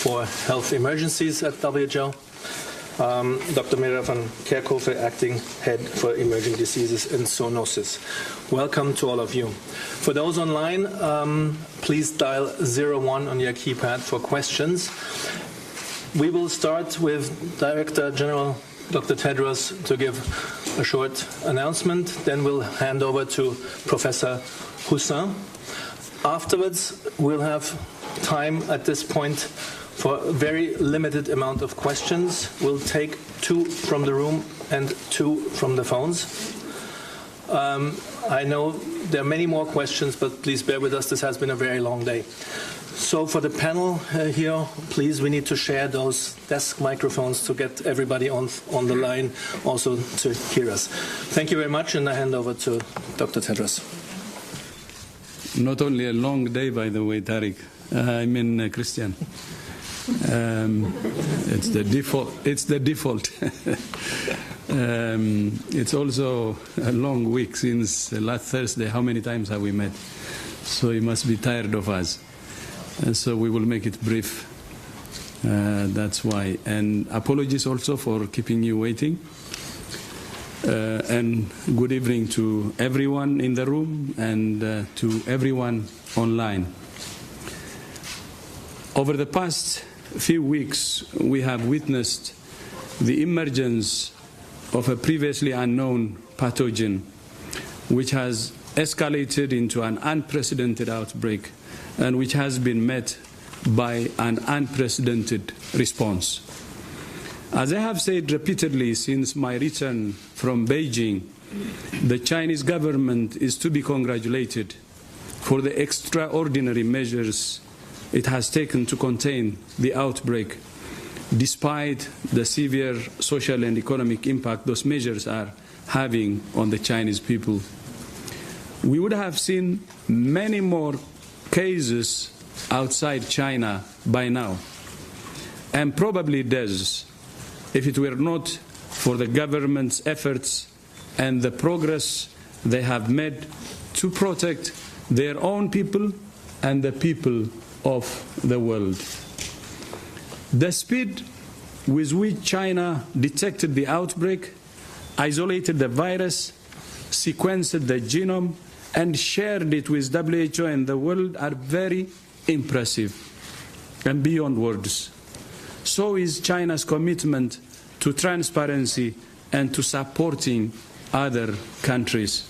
for Health Emergencies at WHO. Dr. Mira van Kerkhoven, Acting Head for Emerging Diseases and Zoonosis. Welcome to all of you. For those online, please dial 01 on your keypad for questions. We will start with Director General Dr. Tedros to give a short announcement. Then we'll hand over to Professor Hussin. Afterwards, we'll have time at this point for a very limited amount of questions. We'll take 2 from the room and 2 from the phones. I know there are many more questions, but please bear with us. This has been a very long day. So for the panel here, please, we need to share those desk microphones to get everybody on the line also to hear us. Thank you very much, and I hand over to Dr. Tedros. Not only a long day, by the way, Tariq. I mean, Christian. It's the default. It's the default. It's also a long week since last Thursday. How many times have we met? So you must be tired of us. And so we will make it brief. That's why. And apologies also for keeping you waiting. And good evening to everyone in the room and to everyone online. Over the past few weeks, we have witnessed the emergence of a previously unknown pathogen, which has escalated into an unprecedented outbreak and which has been met by an unprecedented response. As I have said repeatedly since my return from Beijing, the Chinese government is to be congratulated for the extraordinary measures it has taken to contain the outbreak, despite the severe social and economic impact those measures are having on the Chinese people. We would have seen many more cases outside China by now, and probably deaths, if it were not for the government's efforts and the progress they have made to protect their own people and the people of the world. The speed with which China detected the outbreak, isolated the virus, sequenced the genome, and shared it with WHO and the world are very impressive and beyond words. So is China's commitment to transparency and to supporting other countries.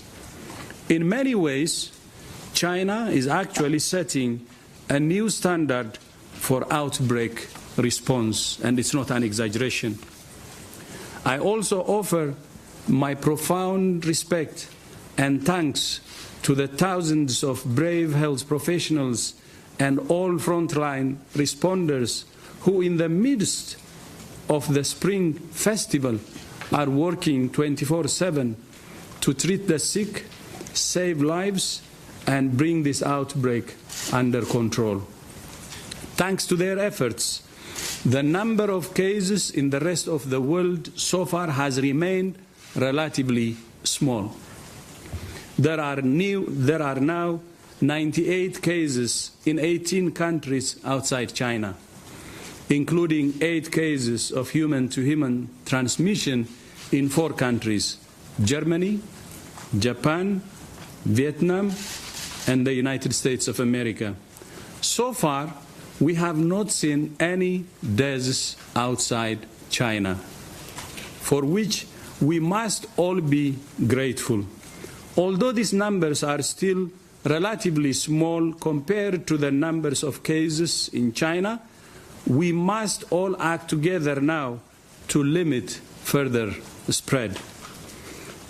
In many ways, China is actually setting a new standard for outbreak response, and it's not an exaggeration. I also offer my profound respect and thanks to the thousands of brave health professionals and all frontline responders who, in the midst of the Spring Festival, are working 24/7 to treat the sick, save lives, and bring this outbreak under control. Thanks to their efforts, the number of cases in the rest of the world so far has remained relatively small. There are now 98 cases in 18 countries outside China, including 8 cases of human-to-human transmission in 4 countries: Germany, Japan, Vietnam, and the United States of America. So far, we have not seen any deaths outside China, for which we must all be grateful. Although these numbers are still relatively small compared to the numbers of cases in China, we must all act together now to limit further spread.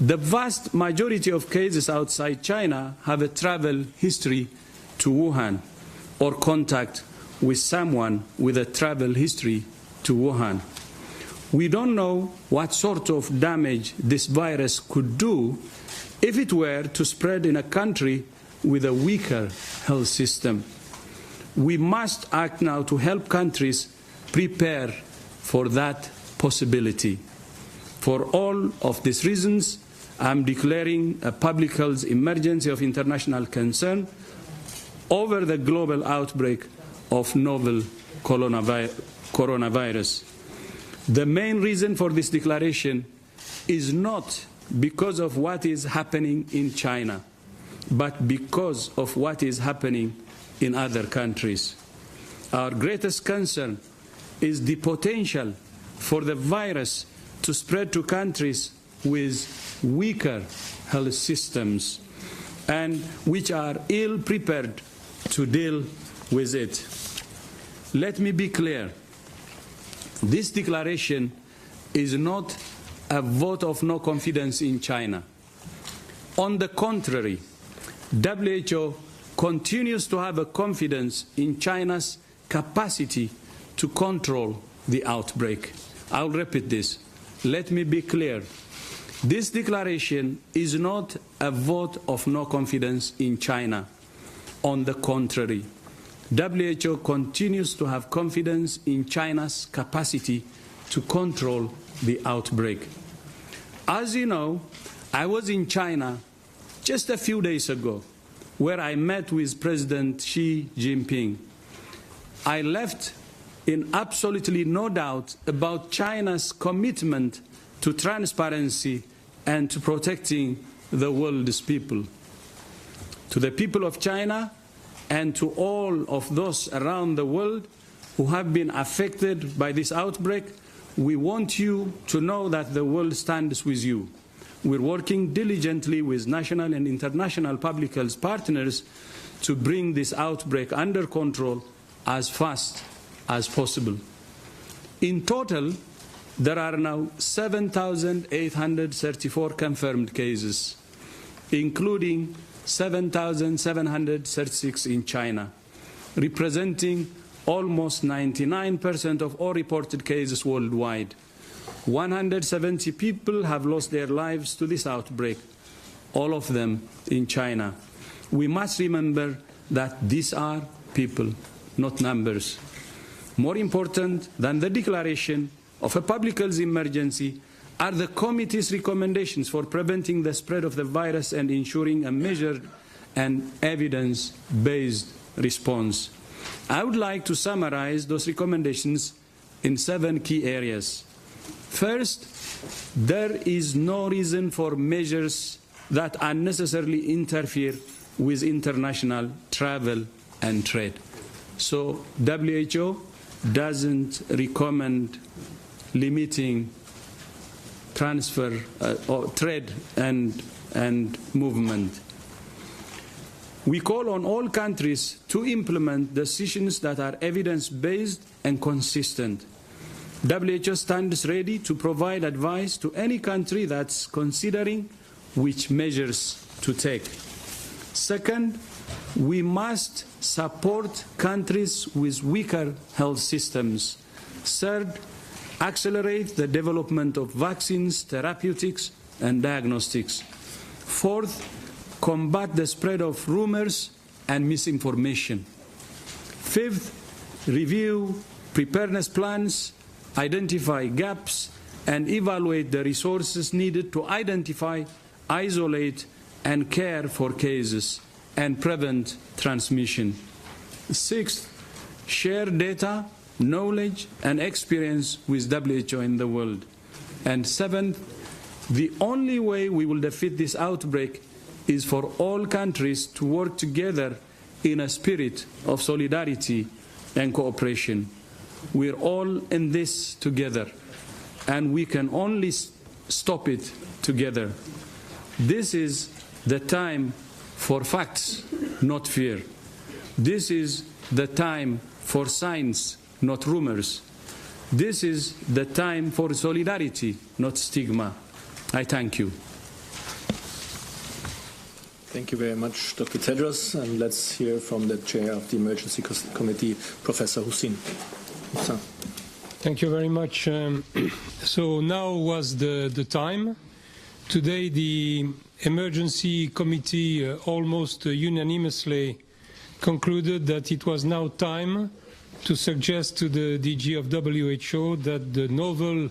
The vast majority of cases outside China have a travel history to Wuhan or contact with someone with a travel history to Wuhan. We don't know what sort of damage this virus could do if it were to spread in a country with a weaker health system. We must act now to help countries prepare for that possibility. For all of these reasons, I'm declaring a public health emergency of international concern over the global outbreak of novel coronavirus. The main reason for this declaration is not because of what is happening in China, but because of what is happening in other countries. Our greatest concern is the potential for the virus to spread to countries with weaker health systems and which are ill prepared to deal with it. Let me be clear. This declaration is not a vote of no confidence in China. On the contrary, WHO continues to have a confidence in China's capacity to control the outbreak. I'll repeat this. Let me be clear. This declaration is not a vote of no confidence in China. On the contrary, WHO continues to have confidence in China's capacity to control the outbreak. As you know, I was in China just a few days ago, where I met with President Xi Jinping. I left in absolutely no doubt about China's commitment to transparency and to protecting the world's people. To the people of China and to all of those around the world who have been affected by this outbreak, we want you to know that the world stands with you. We're working diligently with national and international public health partners to bring this outbreak under control as fast as possible. In total, there are now 7,834 confirmed cases, including 7,736 in China, representing almost 99% of all reported cases worldwide. 170 people have lost their lives to this outbreak, all of them in China. We must remember that these are people, not numbers. More important than the declaration of a public health emergency are the committee's recommendations for preventing the spread of the virus and ensuring a measured and evidence-based response. I would like to summarize those recommendations in 7 key areas. First, there is no reason for measures that unnecessarily interfere with international travel and trade. So WHO doesn't recommend limiting transfer or trade and movement. We call on all countries to implement decisions that are evidence-based and consistent. WHO stands ready to provide advice to any country that's considering which measures to take. Second, we must support countries with weaker health systems. Third, accelerate the development of vaccines, therapeutics, and diagnostics. Fourth, combat the spread of rumors and misinformation. Fifth, review preparedness plans, identify gaps, and evaluate the resources needed to identify, isolate, and care for cases and prevent transmission. Sixth, share data, knowledge, and experience with WHO in the world. And seventh, the only way we will defeat this outbreak is for all countries to work together in a spirit of solidarity and cooperation. We're all in this together, and we can only stop it together. This is the time for facts, not fear. This is the time for science, not rumors. This is the time for solidarity, not stigma. I thank you. Thank you very much, Dr. Tedros. And let's hear from the chair of the Emergency Committee, Professor Hussein. Thank you very much. So now was the time. Today the Emergency Committee almost unanimously concluded that it was now time to suggest to the DG of WHO that the novel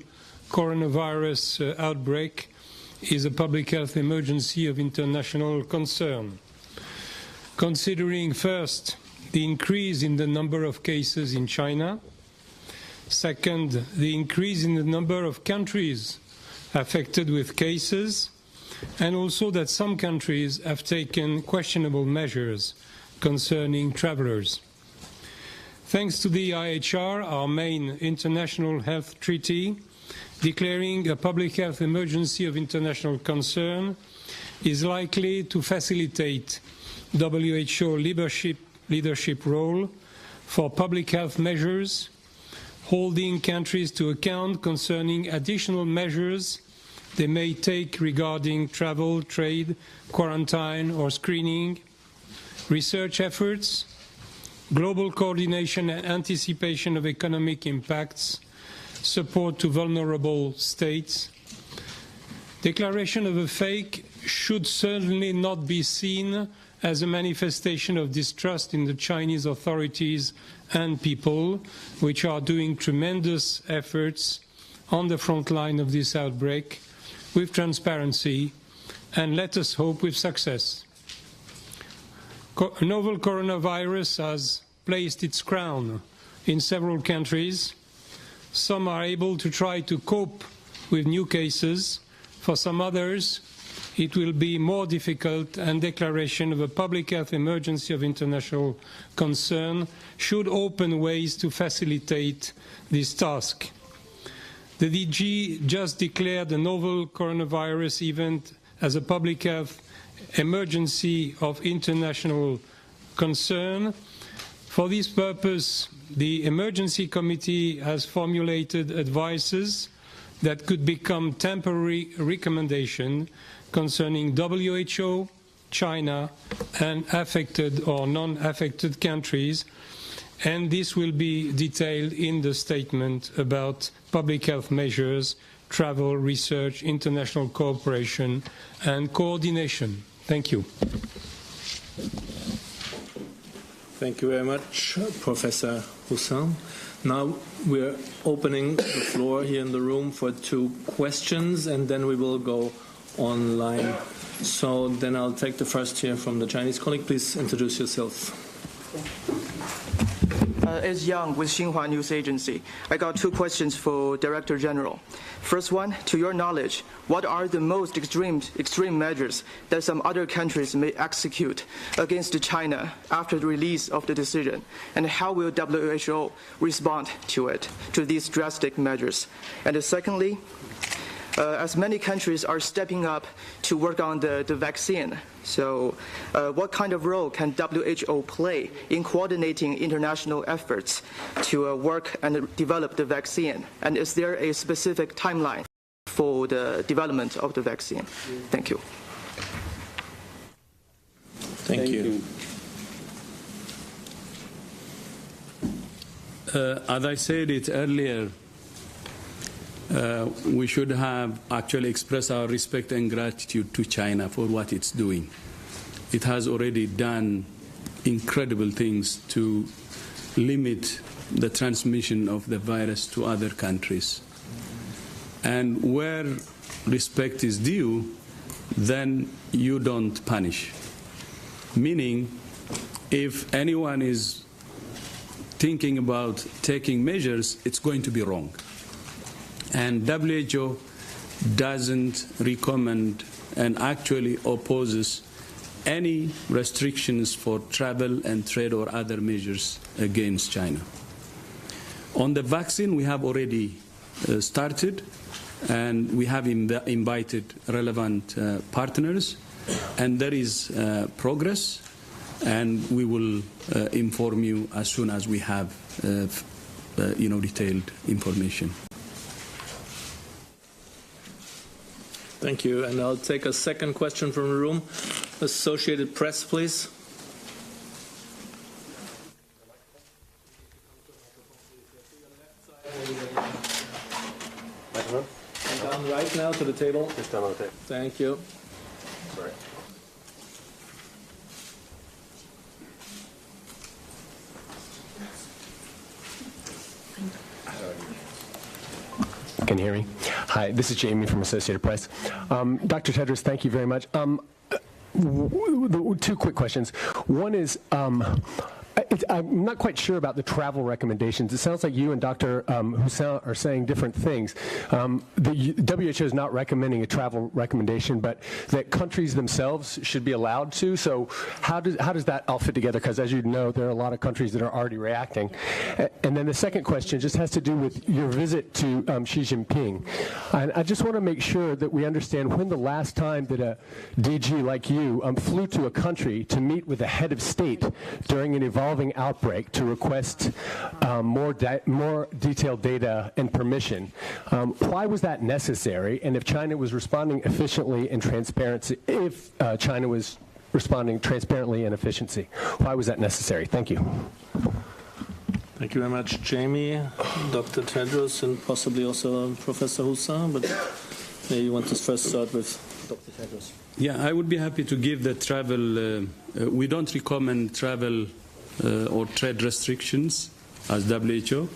coronavirus outbreak is a public health emergency of international concern. Considering first the increase in the number of cases in China. Second, the increase in the number of countries affected with cases, and also that some countries have taken questionable measures concerning travelers. Thanks to the IHR, our main international health treaty, declaring a public health emergency of international concern is likely to facilitate WHO leadership role for public health measures, holding countries to account concerning additional measures they may take regarding travel, trade, quarantine or screening, research efforts, global coordination and anticipation of economic impacts, support to vulnerable states. Declaration of a fake should certainly not be seen as a manifestation of distrust in the Chinese authorities and people, which are doing tremendous efforts on the front line of this outbreak with transparency and, let us hope, with success. Novel coronavirus has placed its crown in several countries. Some are able to try to cope with new cases. For some others, it will be more difficult, and declaration of a public health emergency of international concern should open ways to facilitate this task. The DG just declared a novel coronavirus event as a public health emergency of international concern. For this purpose, the Emergency Committee has formulated advices that could become temporary recommendations concerning WHO, China, and affected or non-affected countries, and this will be detailed in the statement about public health measures, travel, research, international cooperation, and coordination. Thank you. Thank you very much, Professor Hussin. Now we're opening the floor here in the room for 2 questions, and then we will go online. So then I'll take the first here from the Chinese colleague. Please introduce yourself. It's Yang with Xinhua News Agency. I got 2 questions for Director General. First one, to your knowledge, what are the most extreme measures that some other countries may execute against China after the release of the decision? And how will WHO respond to these drastic measures? And secondly, as many countries are stepping up to work on the vaccine, so what kind of role can WHO play in coordinating international efforts to work and develop the vaccine? And is there a specific timeline for the development of the vaccine? Thank you. Thank you. As I said it earlier, we should have actually expressed our respect and gratitude to China for what it's doing. It has already done incredible things to limit the transmission of the virus to other countries. And where respect is due, then you don't punish. Meaning, if anyone is thinking about taking measures, it's going to be wrong. And WHO doesn't recommend and actually opposes any restrictions for travel and trade or other measures against China. On the vaccine, we have already started, and we have invited relevant partners, and there is progress, and we will inform you as soon as we have detailed information. Thank you. And I'll take a second question from the room. Associated Press, please. Microphone? And down right now to the table. Just down on the table. Thank you. Sorry. Can you hear me? Hi, this is Jamie from Associated Press. Dr. Tedros, thank you very much. 2 quick questions. One is, I'm not quite sure about the travel recommendations. It sounds like you and Dr. Hussein are saying different things. The WHO is not recommending a travel recommendation, but that countries themselves should be allowed to. So how does that all fit together? Because as you know, there are a lot of countries that are already reacting. And then the second question just has to do with your visit to Xi Jinping. And I just want to make sure that we understand when the last time that a DG like you flew to a country to meet with the head of state during an evolving outbreak to request more detailed data and permission. Why was that necessary? And if China was responding efficiently and transparency, if China was responding transparently and efficiency, why was that necessary? Thank you. Thank you very much, Jamie, Dr. Tedros, and possibly also Professor Hussein, but maybe you want to first start with Dr. Tedros. Yeah, I would be happy to give the travel. We don't recommend travel or trade restrictions as WHO.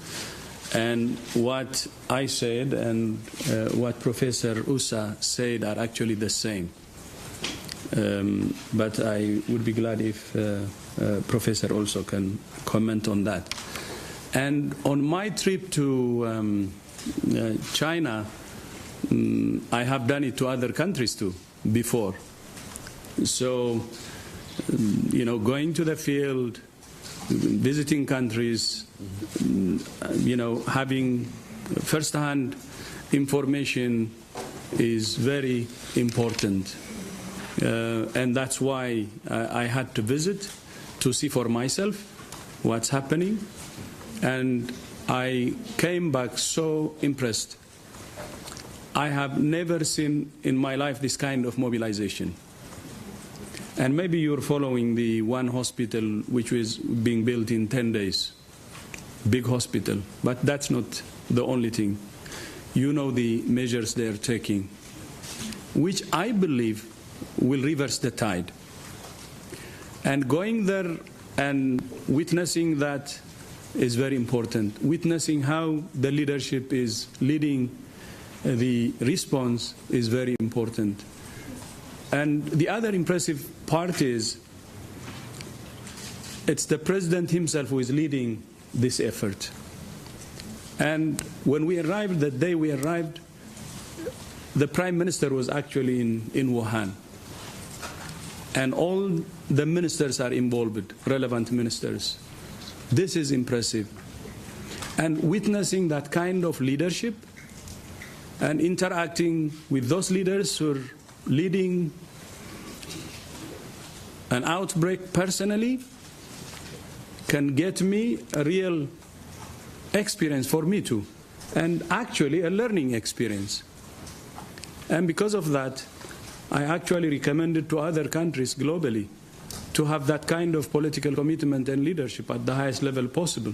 And what I said and what Professor Usa said are actually the same. But I would be glad if Professor also can comment on that. And on my trip to China, I have done it to other countries too before. So, going to the field, visiting countries, having first-hand information is very important. And that's why I had to visit to see for myself what's happening. And I came back so impressed. I have never seen in my life this kind of mobilization. And maybe you're following the one hospital which was being built in 10 days. Big hospital. But that's not the only thing. You know the measures they're taking, which I believe will reverse the tide. And going there and witnessing that is very important. Witnessing how the leadership is leading the response is very important. And the other impressive part is it's the president himself who is leading this effort. And when we arrived, the day we arrived, the Prime Minister was actually in Wuhan. And all the ministers are involved, relevant ministers. This is impressive. And witnessing that kind of leadership and interacting with those leaders who are leading an outbreak personally can get me a real experience for me too, and actually a learning experience. And because of that, I actually recommended to other countries globally to have that kind of political commitment and leadership at the highest level possible.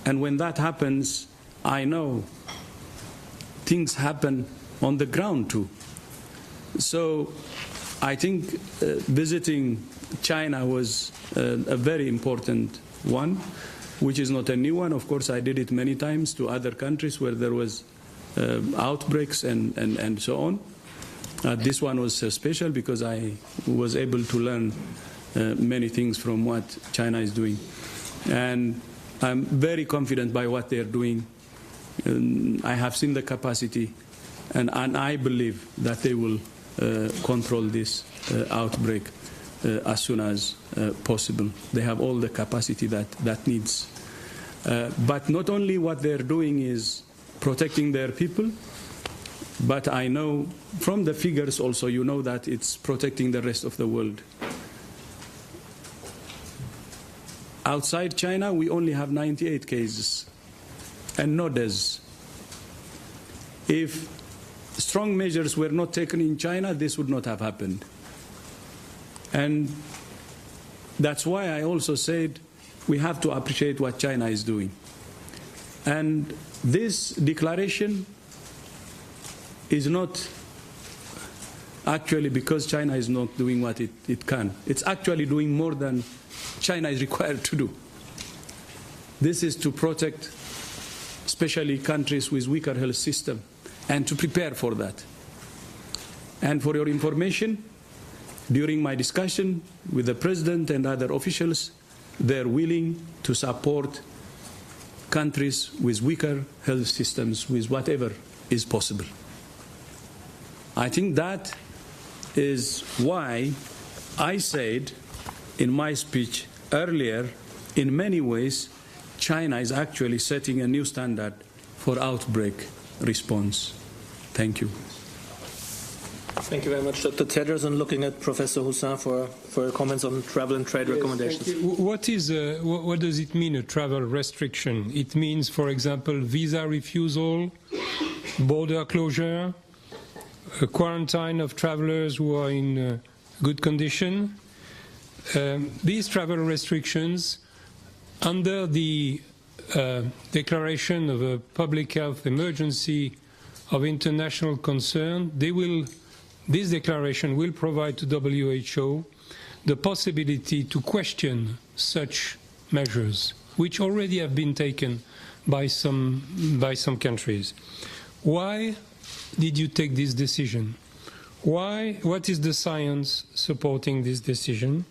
And when that happens, I know things happen on the ground too. So I think visiting China was a very important one, which is not a new one. Of course, I did it many times to other countries where there was outbreaks and so on. This one was special because I was able to learn many things from what China is doing. And I'm very confident by what they're doing. I have seen the capacity, and I believe that they will control this outbreak as soon as possible. They have all the capacity that needs. But not only what they're doing is protecting their people, but I know from the figures also, you know that it's protecting the rest of the world. Outside China, we only have 98 cases and no deaths. If strong measures were not taken in China, this would not have happened. And that's why I also said we have to appreciate what China is doing. And this declaration is not actually because China is not doing what it can. It's actually doing more than China is required to do. This is to protect especially countries with weaker health system and to prepare for that. And for your information, during my discussion with the President and other officials, they're willing to support countries with weaker health systems with whatever is possible. I think that is why I said in my speech earlier, in many ways, China is actually setting a new standard for outbreak response. Thank you. Thank you very much, Dr. Tedros, and looking at Professor Hussin for your comments on travel and trade recommendations. What does it mean, a travel restriction? It means, for example, visa refusal, border closure, a quarantine of travelers who are in good condition. These travel restrictions, under the declaration of a public health emergency of international concern, this declaration will provide to WHO the possibility to question such measures, which already have been taken by some countries. Why did you take this decision? Why? What is the science supporting this decision?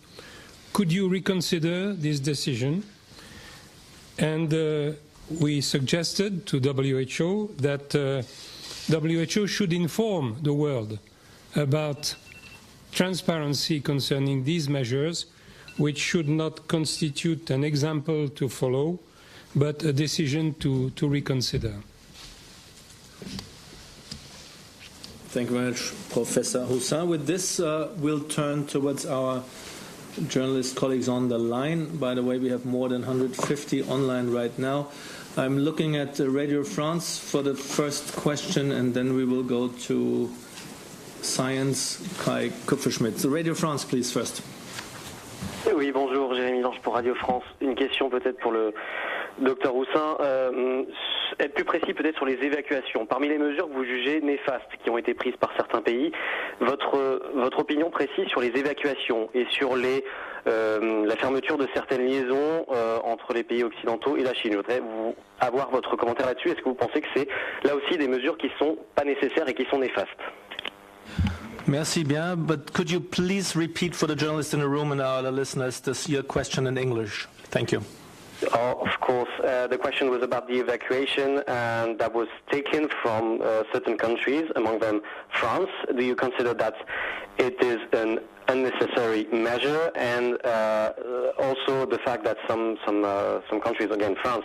Could you reconsider this decision? And we suggested to WHO that WHO should inform the world about transparency concerning these measures, which should not constitute an example to follow, but a decision to reconsider. Thank you very much, Professor Hussin. With this, we'll turn towards our journalist colleagues on the line. By the way, we have more than 150 online right now. I'm looking at Radio France for the first question, and then we will go to Science, Kai Kupferschmidt. So Radio France, please, first. Oui, bonjour, Jérémy Lange pour Radio France. Une question peut-être pour le Dr Hussin. Être plus précis peut-être sur les évacuations. Parmi les mesures que vous jugez néfastes qui ont été prises par certains pays, votre opinion précise sur les évacuations et sur la fermeture de certaines liaisons entre les pays occidentaux et la Chine. Je voudrais avoir votre commentaire là-dessus. Est-ce que vous pensez que c'est là aussi des mesures qui sont pas nécessaires et qui sont néfastes? Merci bien, but could you please repeat for the journalists in the room and our listeners your question in English? Thank you. Oh, of course. The question was about the evacuation that was taken from certain countries, among them France. Do you consider that it is an unnecessary measure, and also the fact that some countries, again France,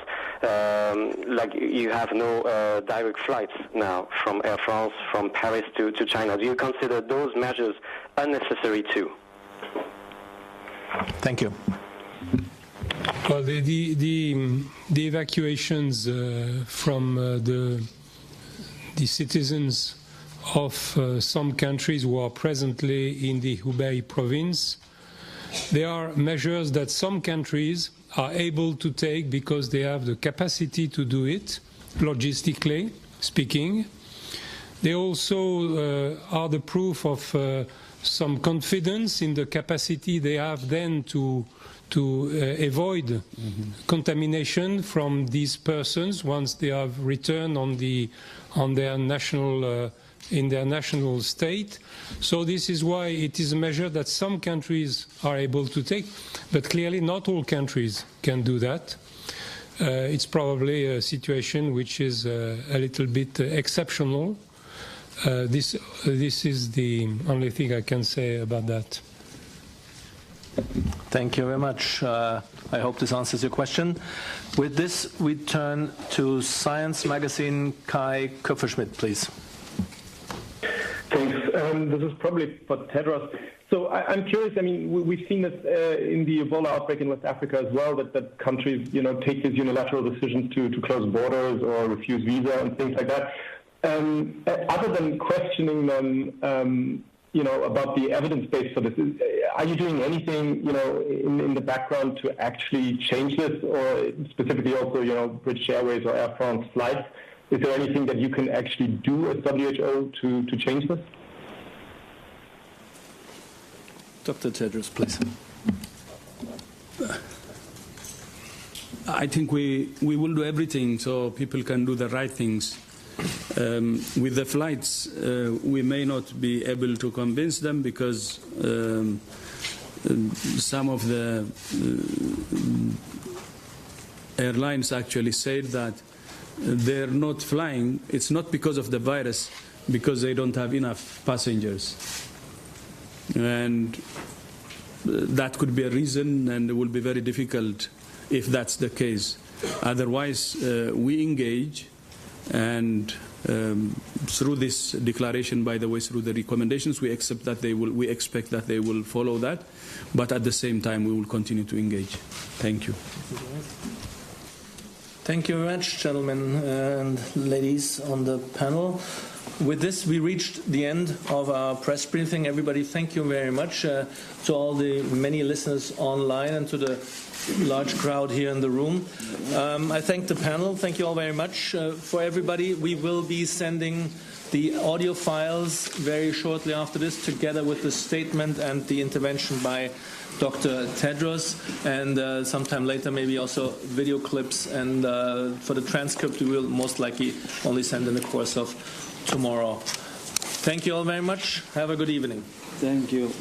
like you have no direct flights now from Air France from Paris to China. Do you consider those measures unnecessary too? Thank you. Well, the evacuations from the citizens of some countries who are presently in the Hubei province, they are measures that some countries are able to take because they have the capacity to do it, logistically speaking. They also are the proof of some confidence in the capacity they have then to avoid contamination from these persons once they have returned on their national in their national state. So this is why it is a measure that some countries are able to take, but clearly not all countries can do that. It's probably a situation which is a little bit exceptional. This is the only thing I can say about that. Thank you very much. I hope this answers your question. With this, we turn to Science magazine. Kai Kupferschmidt, please. Thanks. This is probably for Tedros. So I'm curious. I mean, we've seen this in the Ebola outbreak in West Africa as well. That countries, take these unilateral decisions to close borders or refuse visa and things like that. Other than questioning them, about the evidence base for this, are you doing anything, in the background to actually change this, or specifically also, British Airways or Air France flights? Is there anything that you can actually do as WHO to change this? Dr. Tedros, please. I think we will do everything so people can do the right things. With the flights, we may not be able to convince them because some of the airlines actually said that they're not flying. It's not because of the virus, because they don't have enough passengers. And that could be a reason, and it will be very difficult if that's the case. Otherwise, we engage, and through this declaration, by the way, through the recommendations, we expect that they will follow that, but at the same time, we will continue to engage. Thank you. Thank you very much, gentlemen and ladies on the panel. With this, we reached the end of our press briefing. Everybody, thank you very much to all the many listeners online and to the large crowd here in the room. I thank the panel. Thank you all very much. For everybody, we will be sending the audio files very shortly after this, together with the statement and the intervention by Dr. Tedros, and sometime later maybe also video clips. And for the transcript, we will most likely only send in the course of tomorrow. Thank you all very much. Have a good evening. Thank you.